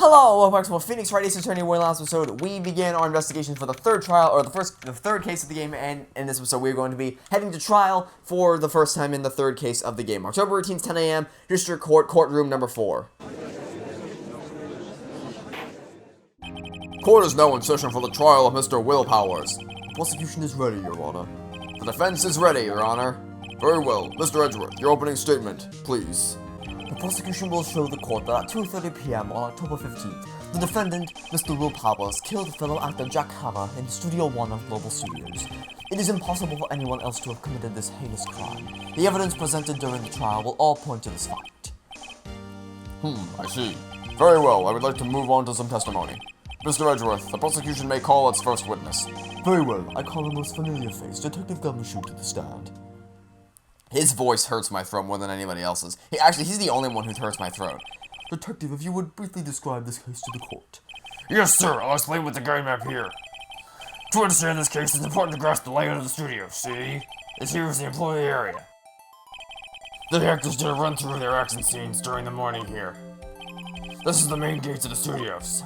Hello, welcome back to Phoenix Wright attorney. In the last episode, we began our investigation for the third trial, or the third case of the game, and in this episode, we're going to be heading to trial for the first time in the third case of the game. October 18th, 10 a.m., District Court, Courtroom number 4. Court is now in session for the trial of Mr. Will Powers. The prosecution is ready, Your Honor. The defense is ready, Your Honor. Very well. Mr. Edgeworth, your opening statement, please. The prosecution will show the court that at 2:30 p.m. on October 15th, the defendant, Mr. Will Powers, killed fellow actor Jack Hammer in Studio 1 of Global Studios. It is impossible for anyone else to have committed this heinous crime. The evidence presented during the trial will all point to this fact. I see. Very well, I would like to move on to some testimony. Mr. Edgeworth, the prosecution may call its first witness. Very well, I call the most familiar face, Detective Gumshoe, to the stand. His voice hurts my throat more than anybody else's. He's the only one who hurts my throat. Detective, if you would briefly describe this case to the court. Yes, sir. I'll explain with the guide map here. To understand this case, it's important to grasp the layout of the studio. See? This here is the employee area. The actors did a run-through of their action scenes during the morning here. This is the main gates of the studios.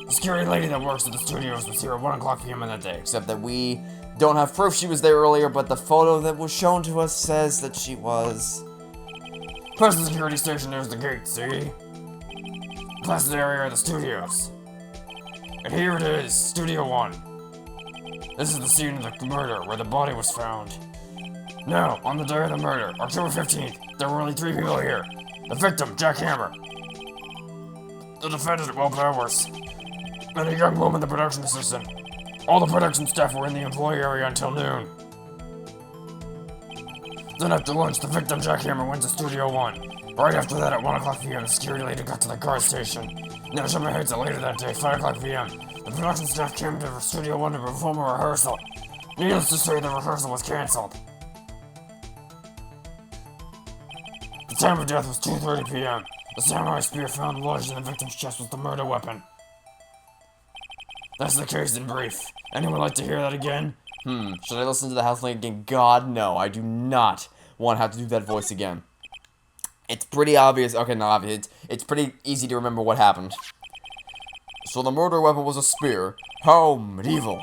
The security lady that works at the studios was here at 1 o'clock p.m. on that day. Except that we don't have proof she was there earlier, but the photo that was shown to us says that she was. Past the security station, there's the gate, see? Past the area are the studios. And here it is, Studio 1. This is the scene of the murder, where the body was found. Now, on the day of the murder, October 15th, there were only 3 people here. The victim, Jack Hammer. The defendant, Will Powers. And a young woman, the production assistant. All the production staff were in the employee area until noon. Then after lunch, the victim, Jack Hammer, went to Studio 1. Right after that, at 1 o'clock p.m., the security lady got to the guard station. Now, show my heads that later that day, 5 o'clock p.m., the production staff came to Studio 1 to perform a rehearsal. Needless to say, the rehearsal was cancelled. The time of death was 2:30 p.m. The samurai spear found lodged in the victim's chest was the murder weapon. That's the case in brief. Anyone like to hear that again? Should I listen to the house link again? God, no. I do not want to have to do that voice again. It's pretty obvious. Okay, not obvious. It's pretty easy to remember what happened. So the murder weapon was a spear. How medieval.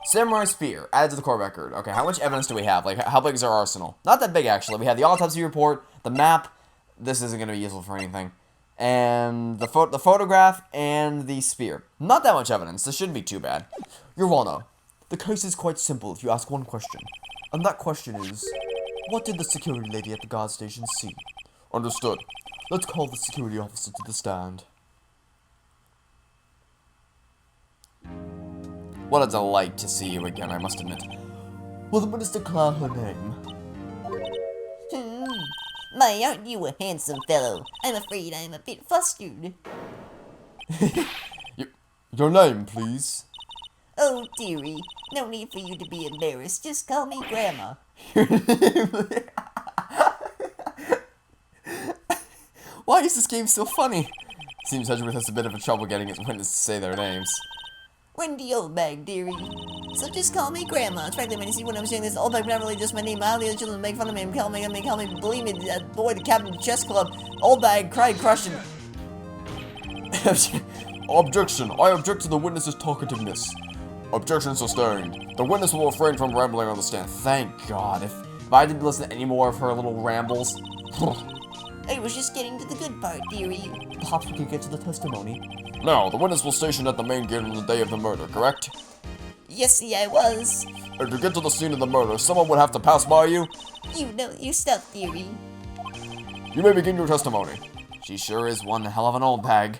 Samurai spear. Added to the court record. Okay, how much evidence do we have? Like, how big is our arsenal? Not that big, actually. We have the autopsy report, the map. This isn't going to be useful for anything. And the photograph and the spear. Not that much evidence. This shouldn't be too bad. Your Honor, the case is quite simple if you ask one question. And that question is, what did the security lady at the guard station see? Understood. Let's call the security officer to the stand. What a delight to see you again, I must admit. Will the witness declare her name? My, aren't you a handsome fellow? I'm afraid I'm a bit flustered. Your name, please. Oh, dearie, no need for you to be embarrassed. Just call me Grandma. Why is this game so funny? Seems Edgeworth has a bit of a trouble getting his witnesses to say their names. Wendy Oldbag, dearie. So just call me Grandma. It's frankly, when you see when I'm saying this, Oldbag not really just my name. All the other children make fun of me and call me, believe me, boy, the captain of the chess club. Oldbag cried, crushing. Objection. I object to the witness's talkativeness. Objection sustained. The witness will refrain from rambling on the stand. Thank God. If I didn't listen to any more of her little rambles. I was just getting to the good part, dearie. Perhaps we could get to the testimony. Now, the witness was stationed at the main gate on the day of the murder, correct? Yes, see, I was. And to get to the scene of the murder, someone would have to pass by you? You know your stuff, dearie. You may begin your testimony. She sure is one hell of an old bag.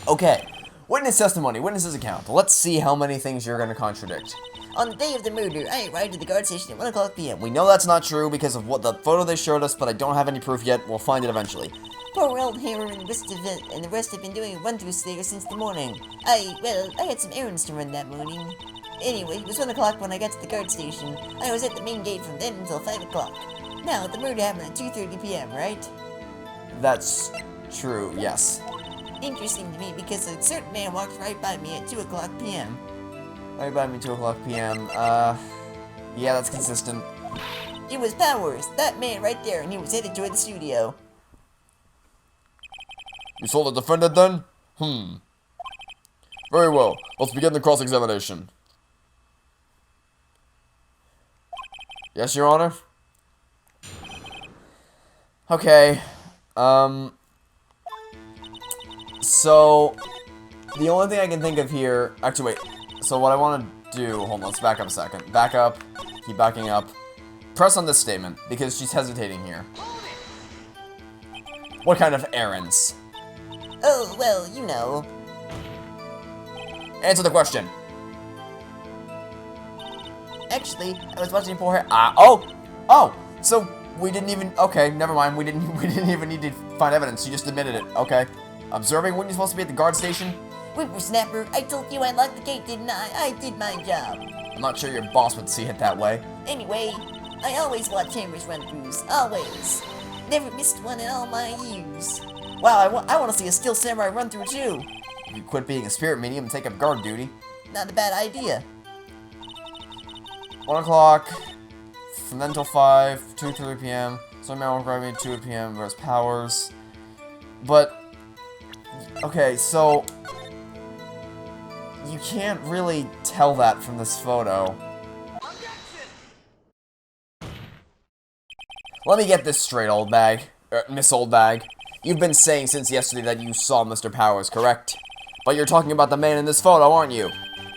Okay. Witness testimony, witness's account. Let's see how many things you're going to contradict. On the day of the murder, I arrived at the guard station at 1 o'clock p.m. We know that's not true because of what the photo they showed us, but I don't have any proof yet. We'll find it eventually. Poor old Hammer and the rest have been doing a run-through there since the morning. I had some errands to run that morning. Anyway, it was 1 o'clock when I got to the guard station. I was at the main gate from then until 5 o'clock. Now, the murder happened at 2:30 p.m., right? That's true, yes. Interesting to me because a certain man walked right by me at 2 o'clock p.m. Right by me, 2 o'clock p.m. Yeah, that's consistent. It was Powers, that man right there, and he was headed toward the studio. You saw the defendant then? Very well. Let's begin the cross-examination. Yes, Your Honor? Okay, so, the only thing I can think of here, actually wait, so what I want to do, hold on, let's back up a second, back up, keep backing up, press on this statement, because she's hesitating here. What kind of errands? Oh, well, you know. Answer the question. Actually, I was watching for her, oh, so we didn't even, okay, never mind, we didn't even need to find evidence, she just admitted it, okay. Observing, weren't you supposed to be at the guard station? Whippersnapper, I told you I locked the gate, didn't I? I did my job. I'm not sure your boss would see it that way. Anyway, I always watch Chambers run-throughs. Always. Never missed one in all my years. Wow, I want to see a Steel Samurai run through too. You quit being a spirit medium and take up guard duty. Not a bad idea. 1 o'clock, from then till 5, 2 to 3 p.m. So Meryl grabbing 2 p.m. versus Powers. But, okay, so you can't really tell that from this photo. Let me get this straight, old bag. Miss Old Bag. You've been saying since yesterday that you saw Mr. Powers, correct? But you're talking about the man in this photo, aren't you?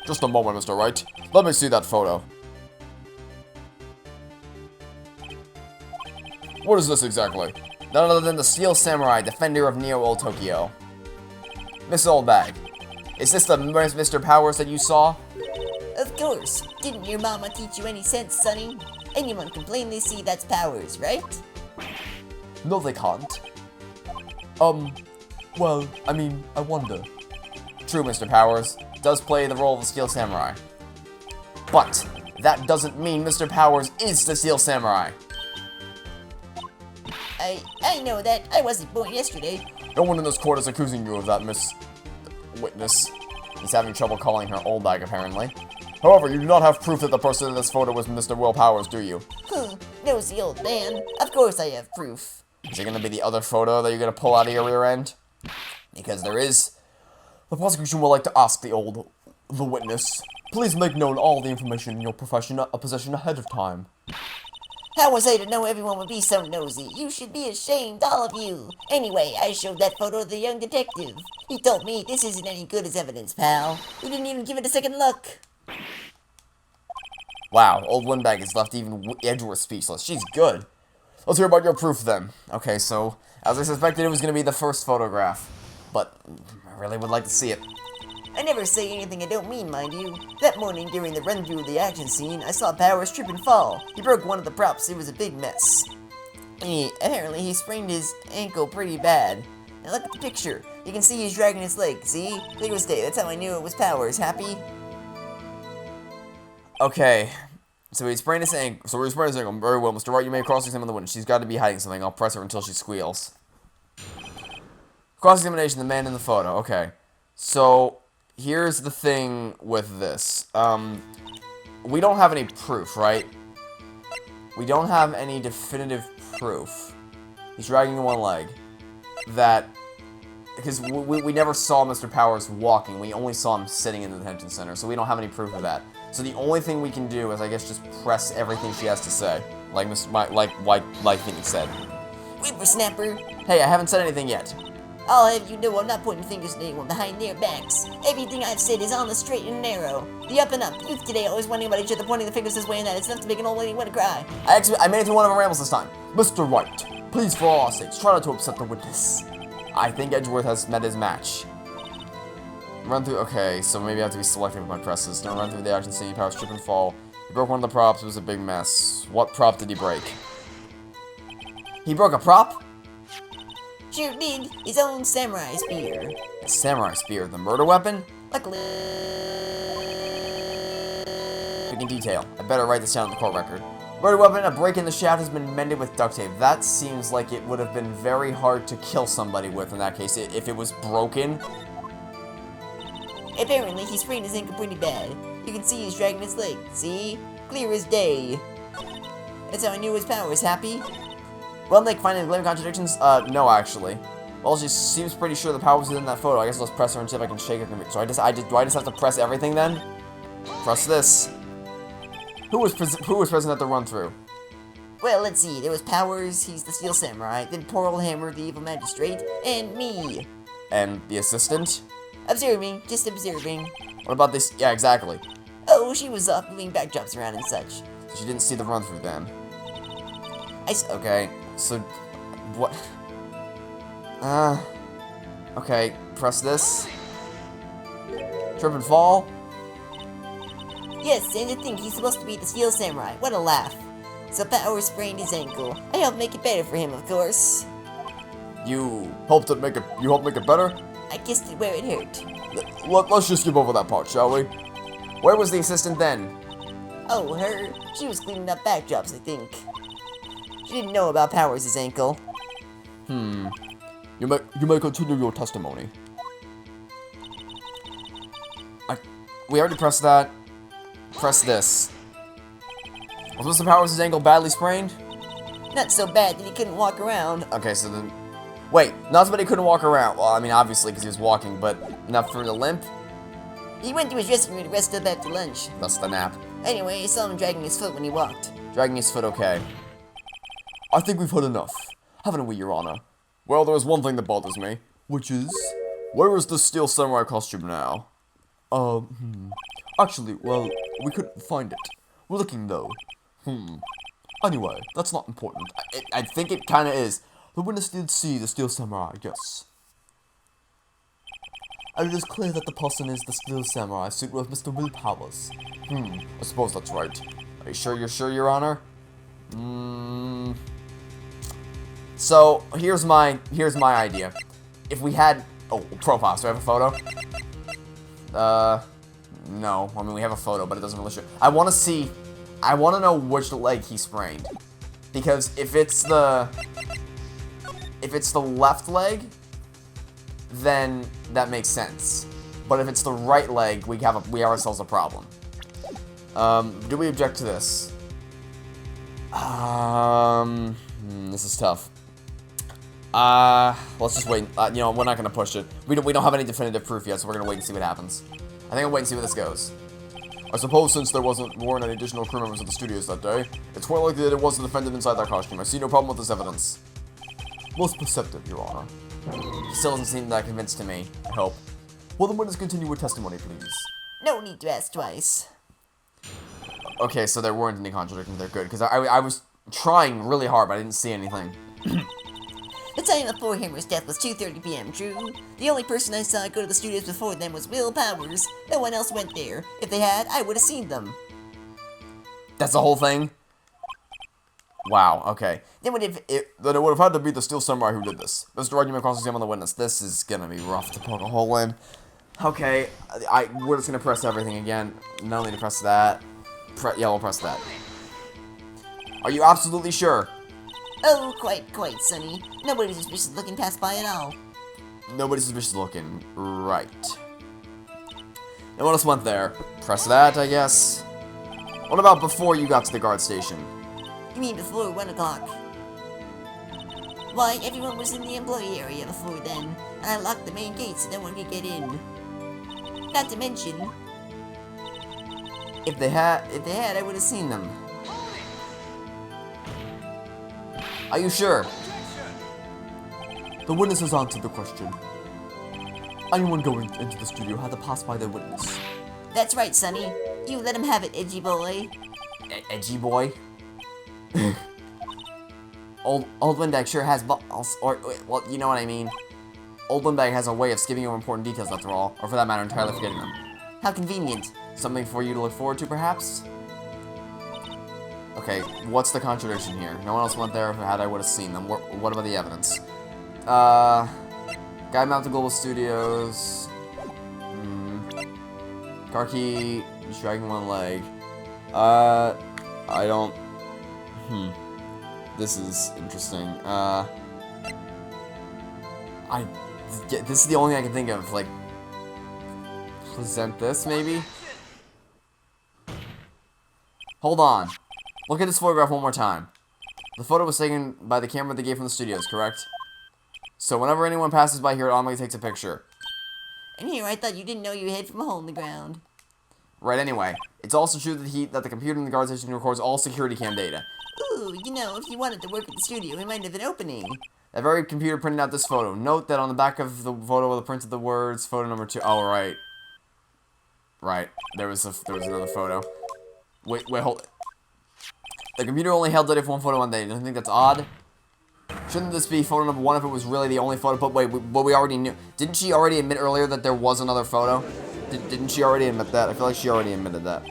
Just a moment, Mr. Wright. Let me see that photo. What is this exactly? None other than the Steel Samurai, defender of Neo Old Tokyo. Miss Old Bag, is this the Mr. Powers that you saw? Of course. Didn't your mama teach you any sense, sonny? Anyone can plainly see that's Powers, right? No, they can't. Well, I mean, I wonder. True, Mr. Powers does play the role of the Steel Samurai. But that doesn't mean Mr. Powers is the Steel Samurai. I know that. I wasn't born yesterday. No one in this court is accusing you of that, Miss Witness. He's having trouble calling her Old Bag, apparently. However, you do not have proof that the person in this photo was Mr. Will Powers, do you? Nosy old man. Of course I have proof. Is it gonna be the other photo that you're gonna pull out of your rear end? Because there is. The prosecution would like to ask the witness, please make known all the information in your possession ahead of time. How was I to know everyone would be so nosy? You should be ashamed, all of you. Anyway, I showed that photo to the young detective. He told me this isn't any good as evidence, pal. He didn't even give it a second look. Wow, Old Windbag has left even Edgeworth speechless. She's good. Let's hear about your proof then. Okay, so, as I suspected, it was gonna be the first photograph. But, I really would like to see it. I never say anything I don't mean, mind you. That morning during the run-through of the action scene, I saw Powers trip and fall. He broke one of the props. It was a big mess. Apparently, he sprained his ankle pretty bad. Now look at the picture. You can see he's dragging his leg, see? Clear as day. That's how I knew it was Powers. Happy? Okay, so he sprained his ankle. So we're explaining something. Very well, Mr. Wright, you may cross-examine the witness. She's got to be hiding something. I'll press her until she squeals. Cross-examination, the man in the photo. Okay, so here's the thing with this. We don't have any proof, right? We don't have any definitive proof. He's dragging one leg. That, because we never saw Mr. Powers walking. We only saw him sitting in the detention center, so we don't have any proof of that. So the only thing we can do is, I guess, just press everything she has to say, like Phoenix said. Whippersnapper. Hey, I haven't said anything yet. I'll have you know I'm not pointing fingers at anyone behind their backs. Everything I've said is on the straight and narrow. The up and up. Youth today always wondering about each other, pointing the fingers this way and that. It's enough to make an old lady want to cry. I made it through one of her rambles this time. Mr. Wright, please for all our sakes, try not to upset the witness. I think Edgeworth has met his match. Run through. Okay, so maybe I have to be selective with my presses. Now run through the action scene. Powers trip and fall. He broke one of the props. It was a big mess. What prop did he break? He broke a prop? Sure did. His own samurai spear. A samurai spear, the murder weapon? Luckily. In detail. I better write this down in the court record. Murder weapon, a break in the shaft has been mended with duct tape. That seems like it would have been very hard to kill somebody with in that case, if it was broken. Apparently, he sprained his ankle pretty bad. You can see he's dragging his leg. See? Clear as day. That's how I knew his Powers. Happy? Well, Nick, finding glaring contradictions? No, actually. Well, she seems pretty sure the power was in that photo. I guess let's press her and see if I can shake her. So do I just have to press everything then? Press this. Who was present at the run-through? Well, let's see. There was Powers, he's the Steel Samurai, then poor old Hammer, the evil magistrate, and me. And the assistant? Observing, just observing. What about this? Yeah, exactly. Oh, she was moving backdrops around and such. So she didn't see the run-through then. Okay, so what? Okay, press this. Trip and fall. Yes, and to think he's supposed to be the Steel Samurai. What a laugh. So Powers sprained his ankle. I helped make it better for him, of course. You helped make it better? I kissed it where it hurt. Let's just skip over that part, shall we? Where was the assistant then? Oh, her? She was cleaning up backdrops, I think. She didn't know about Powers' ankle. You may continue your testimony. We already pressed that. Press this. Was Mr. Powers' ankle badly sprained? Not so bad that he couldn't walk around. Okay, so then... Wait, not somebody couldn't walk around. Well, I mean, obviously, because he was walking, but not for the limp? He went to his dressing room to rest up after lunch. That's the nap. Anyway, I saw him dragging his foot when he walked. Dragging his foot, okay. I think we've heard enough, haven't we, Your Honor? Well, there is one thing that bothers me. Which is... Where is the Steel Samurai costume now? Actually, well, we couldn't find it. We're looking, though. Anyway, that's not important. I think it kinda is. The witness did see the Steel Samurai, yes. And it is clear that the person is the Steel Samurai suit with Mr. Will Powers. I suppose that's right. Are you sure you're sure, Your Honor? So, here's my idea. If we had... Oh, profile. So we have a photo? No. I mean, we have a photo, but it doesn't really show. I want to see... I want to know which leg he sprained. Because if it's the... If it's the left leg, then that makes sense. But if it's the right leg, we have ourselves a problem. Do we object to this? This is tough. Let's just wait. You know, we're not gonna push it. We don't have any definitive proof yet, so we're gonna wait and see what happens. I think I'll wait and see where this goes. I suppose since there weren't any additional crew members at the studios that day, it's quite likely that it was the defendant inside that costume. I see no problem with this evidence. Most perceptive, Your Honor. Still doesn't seem that convinced to me. I hope. Will the witness continue with testimony, please? No need to ask twice. Okay, so there weren't any contradictions. They're good, because I was trying really hard, but I didn't see anything. The time of poor Hammer's death was 2:30 p.m., true? The only person I saw go to the studios before them was Will Powers. No one else went there. If they had, I would have seen them. That's the whole thing? Wow, okay. Then it would have had to be the Steel Samurai who did this. Mr. Argument cross-examine the witness. This is gonna be rough to poke a hole in. Okay, we're just gonna press everything again. No need to press that. Yeah, we'll press that. Are you absolutely sure? Oh, quite, Sonny. Nobody suspicious looking passed by at all. Nobody's suspicious looking. Right. No one else went there. Press that, I guess. What about before you got to the guard station? You mean before 1 o'clock? Why, everyone was in the employee area before then. And I locked the main gate so no one could get in. Not to mention... If they had, I would have seen them. Are you sure? The witness has answered the question. Anyone going into the studio had to pass by their witness. That's right, Sonny. You let him have it, edgy boy. Edgy boy? Old Windbag sure has balls, or, well, you know what I mean. Old Windbag has a way of skipping over important details after all, or for that matter, entirely forgetting them. How convenient. Something for you to look forward to, perhaps? Okay, what's the contradiction here? No one else went there. If I had, I would have seen them. What about the evidence? Guy mounted Global Studios. Karki dragging one leg. I don't... This is interesting. This is the only thing I can think of, like... Present this, maybe? Hold on. Look at this photograph one more time. The photo was taken by the camera they gave from the studios, correct? So whenever anyone passes by here, it automatically takes a picture. And here, I thought you didn't know you hid from a hole in the ground. Right, anyway. It's also true that the computer in the guard station records all security cam data. Ooh, you know, if you wanted to work at the studio, we might have an opening. That very computer printed out this photo. Note that on the back of the photo, the printed the words, photo number 2. Oh, right. Right. There was another photo. Wait, hold it. The computer only held data for one photo one day. Don't you think that's odd? Shouldn't this be photo number 1 if it was really the only photo? But wait, but we already knew. Didn't she already admit earlier that there was another photo? Didn't she already admit that? I feel like she already admitted that.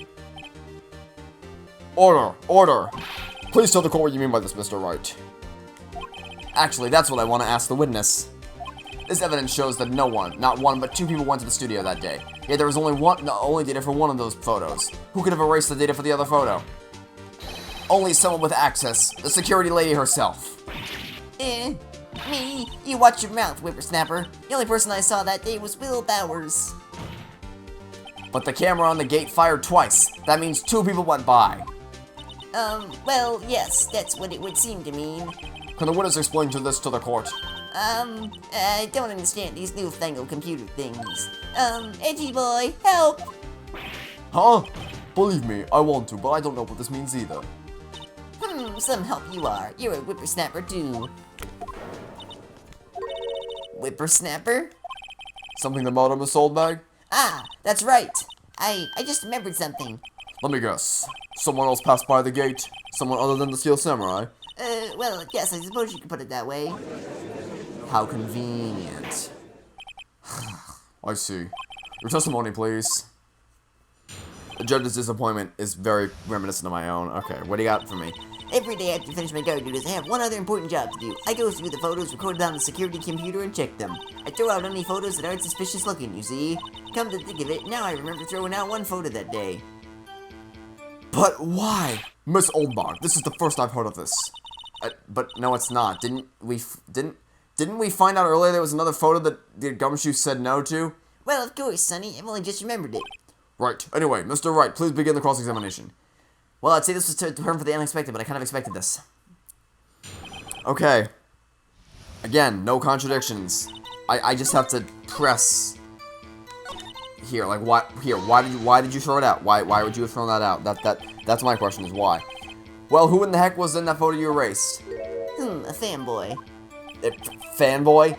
Order! Order! Please tell the court what you mean by this, Mr. Wright. Actually, that's what I want to ask the witness. This evidence shows that no one, not one, but 2 people went to the studio that day. Yet there was only data for one of those photos. Who could have erased the data for the other photo? Only someone with access, the security lady herself. Me? You watch your mouth, whippersnapper. The only person I saw that day was Will Bowers. But the camera on the gate fired twice. That means 2 people went by. Well, yes, that's what it would seem to mean. Can the witness explain this to the court? I don't understand these newfangled computer things. Edgy boy, help! Huh? Believe me, I want to, but I don't know what this means either. Some help you are. You're a whippersnapper, too. Whippersnapper? Something the matter, Miss Oldbag? Ah, that's right. I just remembered something. Let me guess. Someone else passed by the gate? Someone other than the Steel Samurai? Well, yes, I suppose you could put it that way. How convenient. I see. Your testimony, please. The judge's disappointment is very reminiscent of my own. Okay, what do you got for me? Every day after I finish my guard duties, I have one other important job to do. I go through the photos recorded on the security computer and check them. I throw out any photos that aren't suspicious looking, you see. Come to think of it, now I remember throwing out one photo that day. But why? Miss Oldbog, this is the first I've heard of this. But no, it's not. Didn't we find out earlier there was another photo that the Gumshoe said no to? Well, of course, Sonny. I've only just remembered it. Right. Anyway, Mr. Wright, please begin the cross-examination. Well, I'd say this was to term for the unexpected, but I kind of expected this. Okay. Again, no contradictions. I just have to press here. Like, what? Here, why did you throw it out? Why would you have thrown that out? That's my question. Is why? Well, who in the heck was in that photo you erased? A fanboy. Fanboy?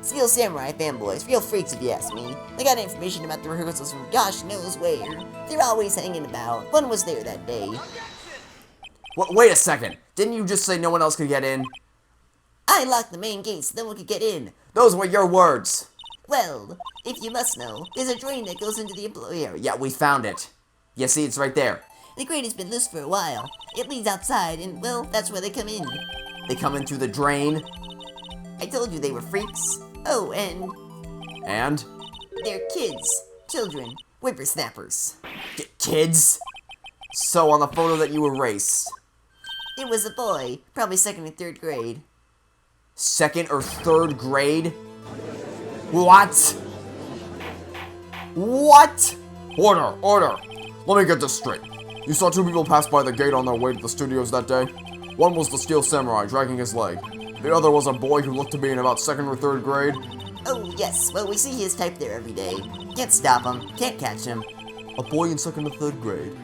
Steel Samurai fanboys, real freaks if you ask me. They got information about the rehearsals from gosh knows where. They're always hanging about. One was there that day. Wait a second. Didn't you just say no one else could get in? I locked the main gate so no one could get in. Those were your words. Well, if you must know, there's a drain that goes into the employee area. Yeah, we found it. You see, it's right there. The grate has been loose for a while. It leads outside, and, well, that's where they come in. They come in through the drain? I told you they were freaks. Oh, and... And? They're kids. Children. Whippersnappers. Kids? So, on the photo that you erased... It was a boy. Probably 2nd or 3rd grade. 2nd or 3rd grade? What? What? Order! Order! Let me get this straight. You saw 2 people pass by the gate on their way to the studios that day? One was the Steel Samurai dragging his leg. The other was a boy who looked to be in about 2nd or 3rd grade. Oh, yes. Well, we see his type there every day. Can't stop him. Can't catch him. A boy in 2nd or 3rd grade?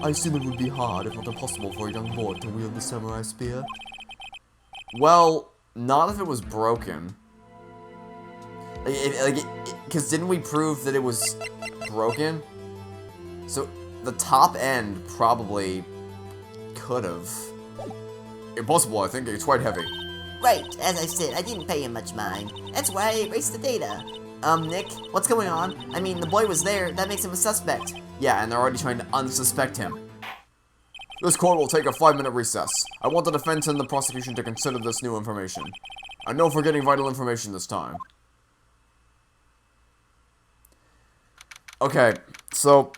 I assume it would be hard, if not impossible, for a young boy to wield the samurai spear. Well, not if it was broken. Because didn't we prove that it was broken? So, the top end probably could have. Impossible, I think. It's quite heavy. Right, as I said, I didn't pay him much mind. That's why I erased the data. Nick, what's going on? I mean, the boy was there. That makes him a suspect. Yeah, and they're already trying to unsuspect him. This court will take a 5-minute recess. I want the defense and the prosecution to consider this new information. I know we're getting vital information this time. Okay, so...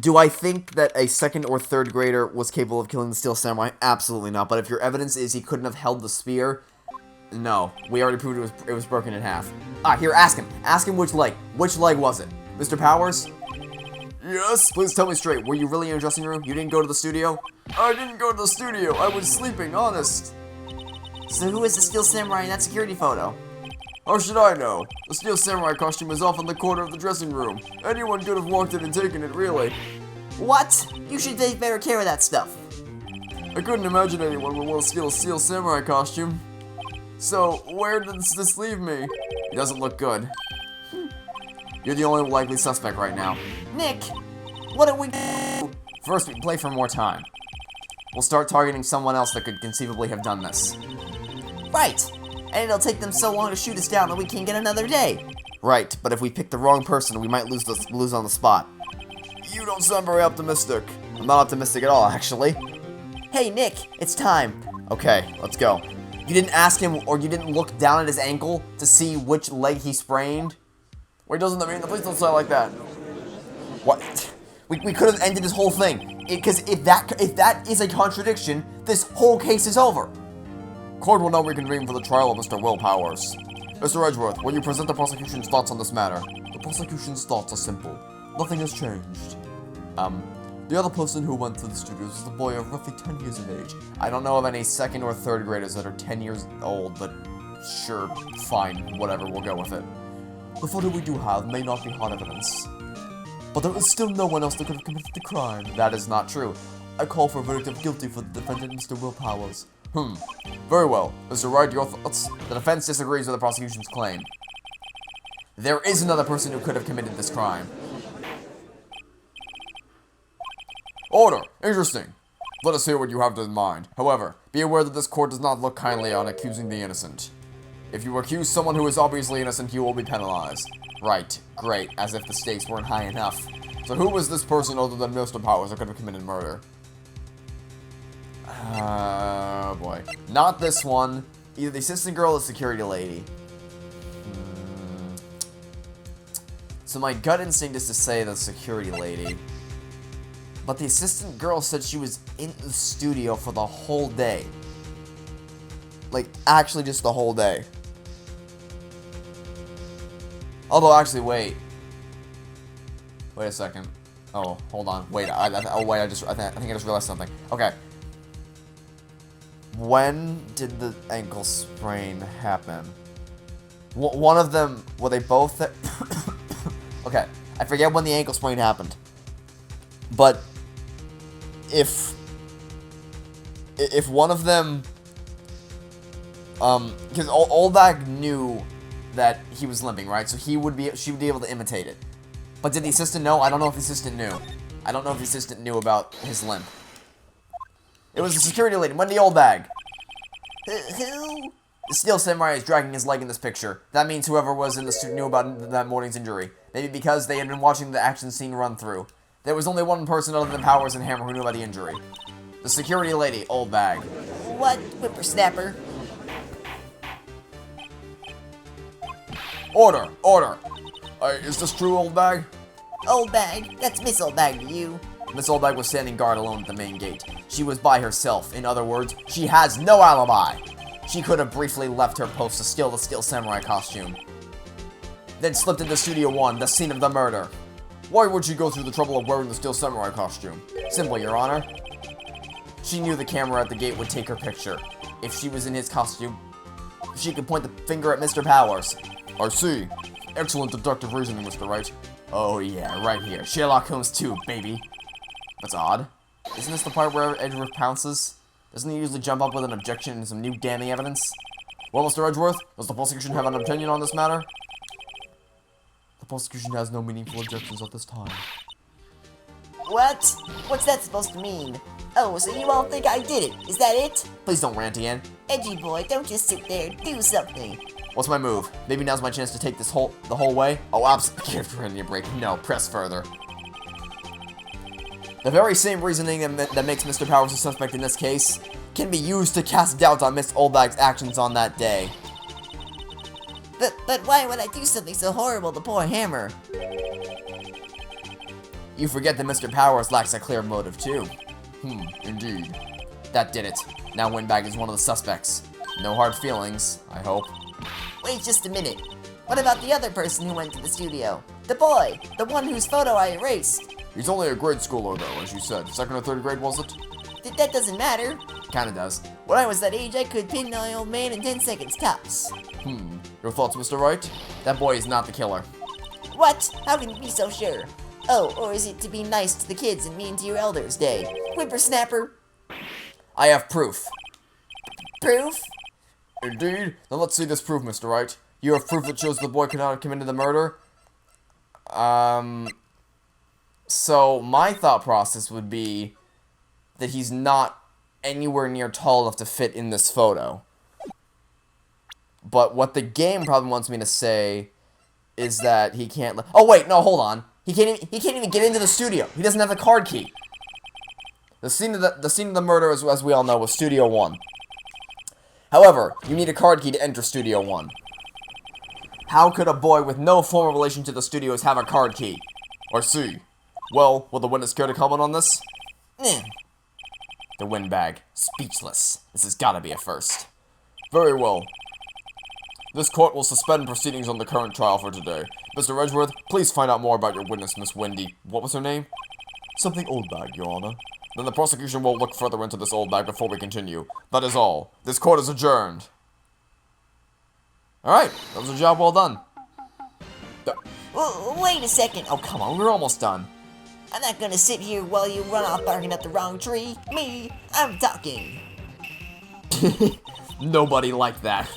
Do I think that a 2nd or 3rd grader was capable of killing the Steel Samurai? Absolutely not. But if your evidence is he couldn't have held the spear, no. We already proved it was broken in half. Here, ask him. Ask him which leg. Which leg was it? Mr. Powers? Yes? Please tell me straight. Were you really in your dressing room? You didn't go to the studio? I didn't go to the studio. I was sleeping, honest. So who is the Steel Samurai in that security photo? How should I know? The Steel Samurai costume is off in the corner of the dressing room. Anyone could have walked in and taken it, really. What? You should take better care of that stuff. I couldn't imagine anyone would want to steal a Steel Samurai costume. So, where does this leave me? It doesn't look good. You're the only likely suspect right now. Nick, what do we do? First, we can play for more time. We'll start targeting someone else that could conceivably have done this. Right. And it'll take them so long to shoot us down that we can't get another day. Right, but if we pick the wrong person, we might lose on the spot. You don't sound very optimistic. I'm not optimistic at all, actually. Hey, Nick, it's time. Okay, let's go. You didn't ask him, or you didn't look down at his ankle to see which leg he sprained? Wait, doesn't that mean the police don't sound like that? What? We could have ended this whole thing. Because if that is a contradiction, this whole case is over. Court will now reconvene for the trial of Mr. Will Powers. Mr. Edgeworth, will you present the prosecution's thoughts on this matter? The prosecution's thoughts are simple. Nothing has changed. The other person who went to the studios was a boy of roughly 10 years of age. I don't know of any second or third graders that are 10 years old, but sure, fine, whatever, we'll go with it. The photo we do have may not be hard evidence, but there is still no one else that could have committed the crime. That is not true. I call for a verdict of guilty for the defendant, Mr. Will Powers. Very well. Mr. Wright, your thoughts? The defense disagrees with the prosecution's claim. There is another person who could have committed this crime. Order! Interesting. Let us hear what you have in mind. However, be aware that this court does not look kindly on accusing the innocent. If you accuse someone who is obviously innocent, you will be penalized. Right. Great. As if the stakes weren't high enough. So who was this person other than Mr. Powers that could have committed murder? Oh boy. Not this one. Either the assistant girl or the security lady. So my gut instinct is to say the security lady. But the assistant girl said she was in the studio for the whole day. Like, actually just the whole day. Although, actually, wait. Wait a second. Oh, hold on. Wait, I think I just realized something. Okay. When did the ankle sprain happen? One of them, were they both okay, I forget when the ankle sprain happened. But if one of them, because Oldbag knew that he was limping, right? So she would be able to imitate it. But did the assistant know? I don't know if the assistant knew. I don't know if the assistant knew about his limp. It was the security lady, Wendy Oldbag. Who? The Steel Samurai is dragging his leg in this picture. That means whoever was in the studio knew about that morning's injury. Maybe because they had been watching the action scene run through. There was only one person other than Powers and Hammer who knew about the injury. The security lady, Oldbag. What, whippersnapper? Order! Order! Is this true, Oldbag? Oldbag? That's Miss Oldbag to you. Miss Oldbag was standing guard alone at the main gate. She was by herself. In other words, she has no alibi. She could have briefly left her post to steal the Steel Samurai costume. Then slipped into Studio 1, the scene of the murder. Why would she go through the trouble of wearing the Steel Samurai costume? Simple, Your Honor. She knew the camera at the gate would take her picture. If she was in his costume, she could point the finger at Mr. Powers. I see. Excellent deductive reasoning, Mr. Wright. Oh yeah, right here. Sherlock Holmes 2, baby. That's odd. Isn't this the part where Edgeworth pounces? Doesn't he usually jump up with an objection and some new damning evidence? Well, Mr. Edgeworth, does the prosecution have an opinion on this matter? The prosecution has no meaningful objections at this time. What? What's that supposed to mean? Oh, so you all think I did it? Is that it? Please don't rant again. Edgy boy, don't just sit there. Do something. What's my move? Maybe now's my chance to take this the whole way? Oh, absolutely. Give Randy a break. No, press further. The very same reasoning that makes Mr. Powers a suspect in this case can be used to cast doubt on Miss Oldbag's actions on that day. But why would I do something so horrible to poor Hammer? You forget that Mr. Powers lacks a clear motive, too. Indeed. That did it. Now Windbag is one of the suspects. No hard feelings, I hope. Wait just a minute. What about the other person who went to the studio? The boy! The one whose photo I erased! He's only a grade schooler, though, as you said. Second or third grade, was it? That doesn't matter. Kinda does. When I was that age, I could pin my old man in 10 seconds tops. Your thoughts, Mr. Wright? That boy is not the killer. What? How can you be so sure? Oh, or is it to be nice to the kids and mean to your elders day? Whippersnapper. I have proof. Proof? Indeed? Then let's see this proof, Mr. Wright. You have proof that shows the boy could not have committed the murder? So my thought process would be that he's not anywhere near tall enough to fit in this photo. But what the game probably wants me to say is that he can't. Oh wait, no, hold on. He can't even get into the studio. He doesn't have the card key. The scene of the murder, as we all know, was Studio 1. However, you need a card key to enter Studio 1. How could a boy with no formal relation to the studios have a card key? I see. Well, will the witness care to comment on this? The windbag. Speechless. This has gotta be a first. Very well. This court will suspend proceedings on the current trial for today. Mr. Edgeworth, please find out more about your witness, Miss Wendy. What was her name? Something old bag, Your Honor. Then the prosecution will look further into this old bag before we continue. That is all. This court is adjourned. Alright, that was a job well done. Wait a second. Oh, come on, we're almost done. I'm not gonna sit here while you run off barking up the wrong tree. Me, I'm talking. Nobody liked that.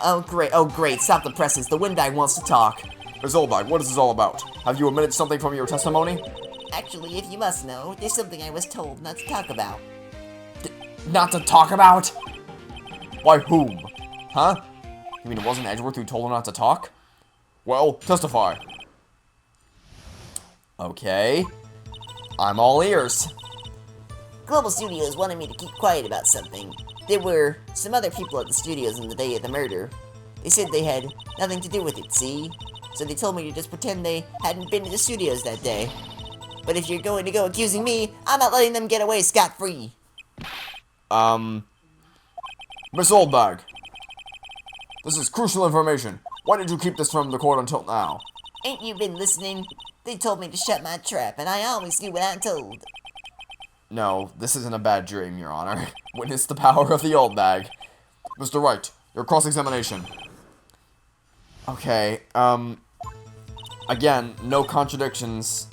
Oh great, stop the presses. The windbag wants to talk. Miss Oldbag, what is this all about? Have you omitted something from your testimony? Actually, if you must know, there's something I was told not to talk about. Not to talk about? By whom? Huh? You mean it wasn't Edgeworth who told her not to talk? Well, testify. Okay. I'm all ears. Global Studios wanted me to keep quiet about something. There were some other people at the studios on the day of the murder. They said they had nothing to do with it, see? So they told me to just pretend they hadn't been to the studios that day. But if you're going to go accusing me, I'm not letting them get away scot-free. Miss Oldbag. This is crucial information. Why did you keep this from the court until now? Ain't you been listening? They told me to shut my trap, and I always do what I'm told. No, this isn't a bad dream, Your Honor. Witness the power of the old bag. Mr. Wright, your cross-examination. Okay, again, no contradictions.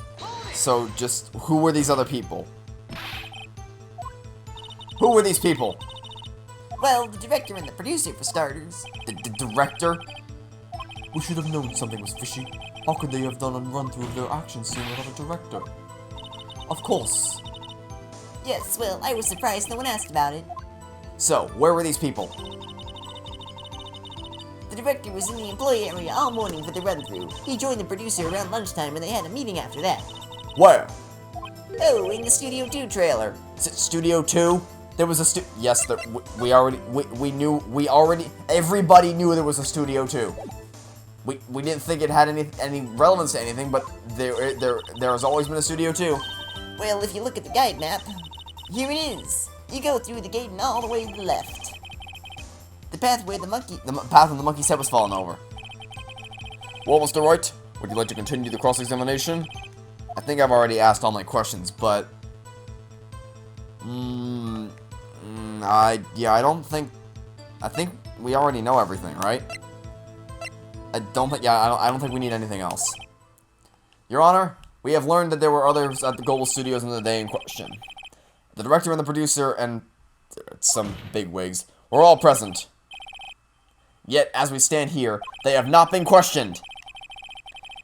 So just, who were these other people? Who were these people? Well, the director and the producer, for starters. The director? We should have known something was fishy. How could they have done a run-through of their action scene without a director? Of course. Yes, well, I was surprised no one asked about it. So, where were these people? The director was in the employee area all morning for the run-through. He joined the producer around lunchtime and they had a meeting after that. Where? Oh, in the Studio 2 trailer. Studio 2? There was a yes, we already, everybody knew there was a Studio 2. We didn't think it had any relevance to anything, but there has always been a Studio 2. Well, if you look at the guide map, here it is. You go through the gate and all the way to the left. The path where the path where the monkey's head was falling over. Well, Mr. Wright, would you like to continue the cross-examination? I think I've already asked all my questions, but I think we already know everything, right? I don't think we need anything else. Your Honor, we have learned that there were others at the Global Studios on the day in question. The director and the producer and some bigwigs were all present. Yet, as we stand here, they have not been questioned.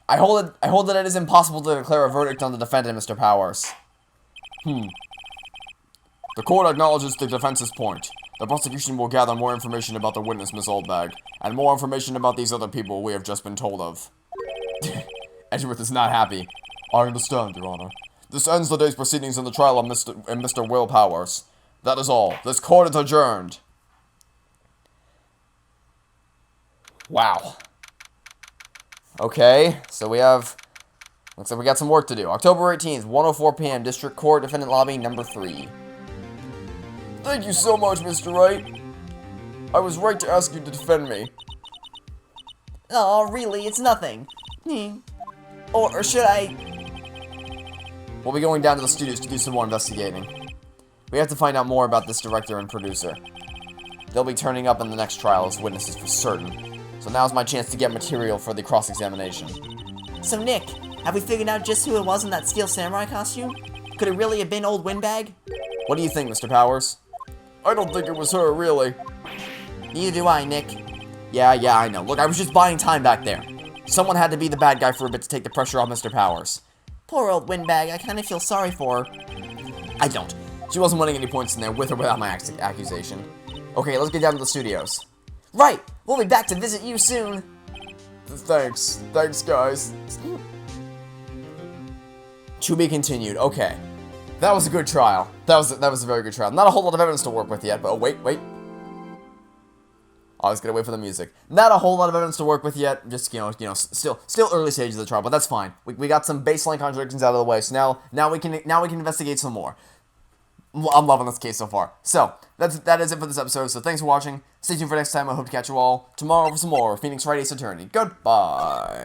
I hold that it is impossible to declare a verdict on the defendant, Mr. Powers. The court acknowledges the defense's point. The prosecution will gather more information about the witness, Miss Oldbag, and more information about these other people we have just been told of. Edgeworth is not happy. I understand, Your Honor. This ends the day's proceedings in the trial of Mr. Will Powers. That is all. This court is adjourned. Wow. Okay, so looks like we got some work to do. October 18th, 1:04 p.m., District Court, Defendant Lobby, number 3. Thank you so much, Mr. Wright. I was right to ask you to defend me. Oh, really? It's nothing. Or should I... We'll be going down to the studios to do some more investigating. We have to find out more about this director and producer. They'll be turning up in the next trial as witnesses for certain. So now's my chance to get material for the cross-examination. So Nick, have we figured out just who it was in that steel samurai costume? Could it really have been old Windbag? What do you think, Mr. Powers? I don't think it was her, really. Neither do I, Nick. Yeah, I know. Look, I was just buying time back there. Someone had to be the bad guy for a bit to take the pressure off Mr. Powers. Poor old Windbag, I kinda feel sorry for her. I don't. She wasn't winning any points in there, with or without my accusation. Okay, let's get down to the studios. Right, we'll be back to visit you soon. Thanks, guys. To be continued. Okay. That was a good trial. That was a very good trial. Not a whole lot of evidence to work with yet, but wait. I was gonna wait for the music. Not a whole lot of evidence to work with yet. Just still early stages of the trial, but that's fine. We got some baseline contradictions out of the way, so now we can investigate some more. I'm loving this case so far. So that is it for this episode. So thanks for watching. Stay tuned for next time. I hope to catch you all tomorrow for some more Phoenix Wright Ace Attorney. Goodbye.